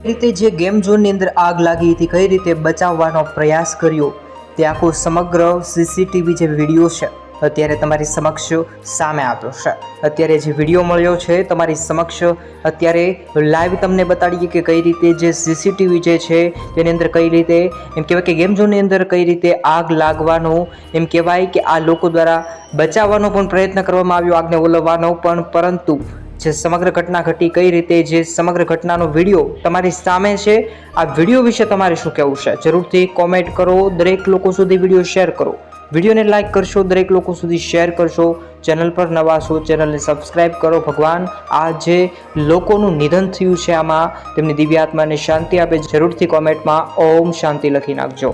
રીતે જે ગેમ ઝોનની અંદર આગ લાગી હતી, કઈ રીતે બચાવવાનો પ્રયાસ કર્યો, તે આખો સમગ્ર સીસીટીવી જે વિડીયો છે અત્યારે તમારી સમક્ષ સામે આવ્યો છે। અત્યારે જે વિડીયો મળ્યો છે તમારી સમક્ષ અત્યારે લાઈવ તમને બતાડીએ કે કઈ રીતે જે સીસીટીવી જે છે તેની અંદર કઈ રીતે એમ કહેવાય કે ગેમ ઝોનની અંદર કઈ રીતે આગ લાગવાનો એમ કહેવાય કે આ લોકો દ્વારા બચાવવાનો પણ પ્રયત્ન કરવામાં આવ્યો, આગને ઓલવવાનો પણ, પરંતુ જે સમગ્ર ઘટના ઘટી કઈ રીતે, જે સમગ્ર ઘટનાનો વિડીયો તમારી સામે છે, આ વિડીયો વિશે તમારે શું કહેવું છે જરૂરથી કોમેન્ટ કરો। દરેક લોકો સુધી વિડીયો શેર કરો, વિડીયોને લાઇક કરશો, દરેક લોકો સુધી શેર કરશો। ચેનલ પર નવા છો ચેનલને સબસ્ક્રાઇબ કરો। ભગવાન આ જે લોકોનું નિધન થયું છે આમાં તેમની દિવ્ય આત્માને શાંતિ આપે। જરૂરથી કોમેન્ટમાં ઓમ શાંતિ લખી નાખજો।